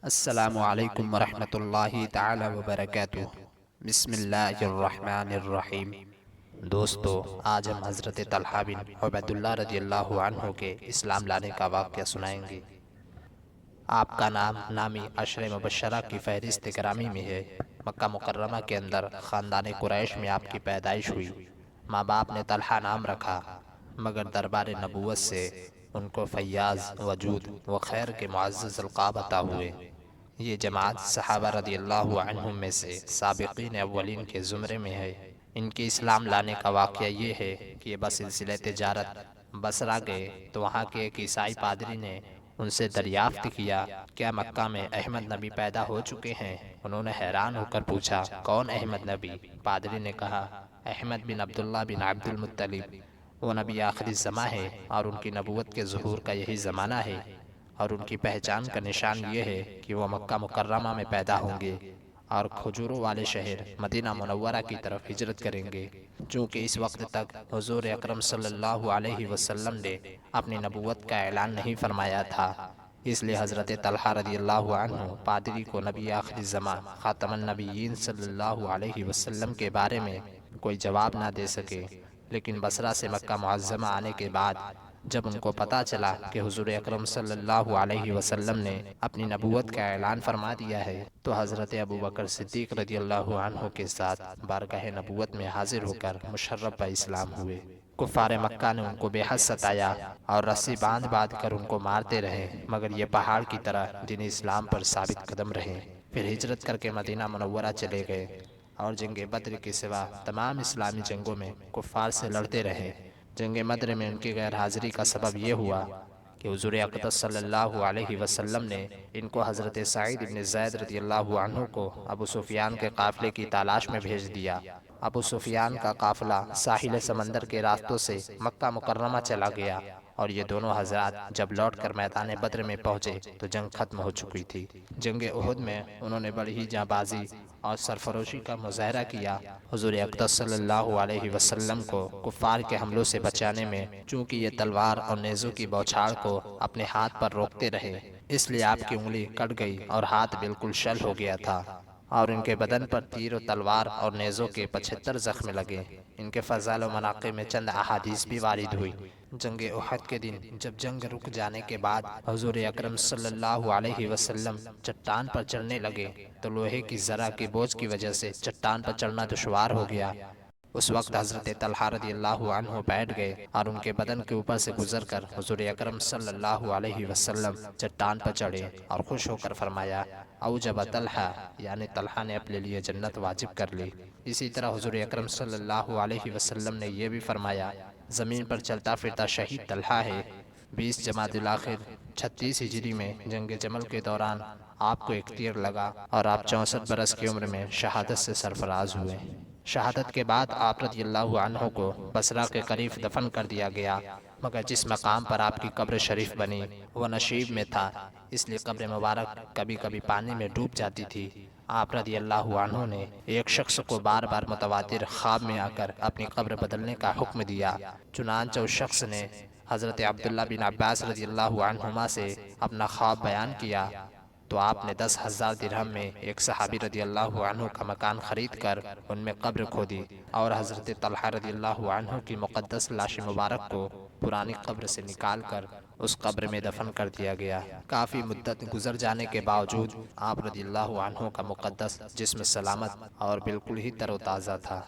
السلام علیکم ورحمۃ اللہ تعالی وبرکاتہ۔ بسم اللہ الرحمن الرحیم۔ دوستو، آج ہم حضرت طلحہ بن عبید اللہ رضی اللہ عنہ کے اسلام لانے کا واقعہ سنائیں گے۔ آپ کا نام نامی عشر مبشرہ کی فہرست گرامی میں ہے۔ مکہ مکرمہ کے اندر خاندان قریش میں آپ کی پیدائش ہوئی۔ ماں باپ نے طلحہ نام رکھا، مگر دربار نبوت سے ان کو فیاض، وجود و خیر کے معزز القاب عطا ہوئے۔ یہ جماعت صحابہ رضی اللہ عنہم میں سے سابقین اولین کے زمرے میں ہے۔ ان کے اسلام لانے کا واقعہ یہ ہے کہ یہ بسلسلہ تجارت بصرہ گئے تو وہاں کے ایک عیسائی پادری نے ان سے دریافت کیا، کیا مکہ میں احمد نبی پیدا ہو چکے ہیں؟ انہوں نے حیران ہو کر پوچھا، کون احمد نبی؟ پادری نے کہا، احمد بن عبداللہ بن عبد المطلب۔ وہ نبی آخری زماں ہے اور ان کی نبوت کے ظہور کا یہی زمانہ ہے، اور ان کی پہچان کا نشان یہ ہے کہ وہ مکہ مکرمہ میں پیدا ہوں گے اور کھجوروں والے شہر مدینہ منورہ کی طرف ہجرت کریں گے۔ چونکہ اس وقت تک حضور اکرم صلی اللہ علیہ وسلم نے اپنی نبوت کا اعلان نہیں فرمایا تھا، اس لیے حضرت طلحہ رضی اللہ عنہ پادری کو نبی آخری زماں خاتم النبیین صلی اللہ علیہ وسلم کے بارے میں کوئی جواب نہ دے سکے۔ لیکن بصرہ سے مکہ معظمہ آنے کے بعد جب ان کو پتہ چلا کہ حضور اکرم صلی اللہ علیہ وسلم نے اپنی نبوت کا اعلان فرما دیا ہے، تو حضرت ابوبکر صدیق رضی اللہ عنہ کے ساتھ بارگاہ نبوت میں حاضر ہو کر مشرف اسلام ہوئے۔ کفار مکہ نے ان کو بے حد ستایا اور رسی باندھ باندھ کر ان کو مارتے رہے، مگر یہ پہاڑ کی طرح دین اسلام پر ثابت قدم رہے۔ پھر ہجرت کر کے مدینہ منورہ چلے گئے اور جنگ بدر کے سوا تمام اسلامی جنگوں میں کفار سے لڑتے رہے۔ جنگ بدر میں ان کی غیر حاضری کا سبب یہ ہوا کہ حضور اقدس صلی اللہ علیہ وسلم نے ان کو حضرت سعید بن زید رضی اللہ عنہ کو ابو سفیان کے قافلے کی تلاش میں بھیج دیا۔ ابو سفیان کا قافلہ ساحل سمندر کے راستوں سے مکہ مکرمہ چلا گیا، اور یہ دونوں حضرات جب لوٹ کر میدان بدر میں پہنچے تو جنگ ختم ہو چکی تھی۔ جنگ احد میں انہوں نے بڑی ہی جاں اور سرفروشی کا مظاہرہ کیا۔ حضور اقدس صلی اللہ علیہ وسلم کو کفار کے حملوں سے بچانے میں چونکہ یہ تلوار اور نیزوں کی بوچھاڑ کو اپنے ہاتھ پر روکتے رہے، اس لیے آپ کی انگلی کٹ گئی اور ہاتھ بالکل شل ہو گیا تھا، اور ان کے بدن پر تیر و تلوار اور نیزوں کے 75 زخم لگے۔ ان کے فضائل و مناقب میں چند احادیث بھی وارد ہوئی۔ جنگ احد کے دن جب جنگ رک جانے کے بعد حضور اکرم صلی اللہ علیہ وسلم چٹان پر چڑھنے لگے تو لوہے کی ذرہ کے بوجھ کی وجہ سے چٹان پر چڑھنا دشوار ہو گیا۔ اس وقت حضرت طلحہ رضی اللہ عنہ بیٹھ گئے اور ان کے بدن کے اوپر سے گزر کر حضور اکرم صلی اللہ علیہ وسلم چٹان پر چڑھے اور خوش ہو کر فرمایا، اوجب طلحہ، یعنی طلحہ نے اپنے لیے جنت واجب کر لی۔ اسی طرح حضور اکرم صلی اللہ علیہ وسلم نے یہ بھی فرمایا، زمین پر چلتا پھرتا شہید طلحہ ہے۔ 20 جمادی الاخر 36 ہجری میں جنگ جمل کے دوران آپ کو ایک تیر لگا اور آپ 64 برس کی عمر میں شہادت سے سرفراز ہوئے۔ شہادت کے بعد آپ رضی اللہ عنہ کو بصرہ کے قریب دفن کر دیا گیا، مگر جس مقام پر آپ کی قبر شریف بنی وہ نشیب میں تھا، اس لیے قبر مبارک کبھی کبھی پانی میں ڈوب جاتی تھی۔ آپ رضی اللہ عنہ نے ایک شخص کو بار بار متواتر خواب میں آ کر اپنی قبر بدلنے کا حکم دیا، چنانچہ اس شخص نے حضرت عبداللہ بن عباس رضی اللہ عنہما سے اپنا خواب بیان کیا، تو آپ نے 10,000 درہم میں ایک صحابی رضی اللہ عنہ کا مکان خرید کر ان میں قبر کھودی، اور حضرت طلحہ رضی اللہ عنہ کی مقدس لاش مبارک کو پرانی قبر سے نکال کر اس قبر میں دفن کر دیا گیا۔ کافی مدت گزر جانے کے باوجود آپ رضی اللہ عنہ کا مقدس جسم سلامت اور بالکل ہی تر و تازہ تھا۔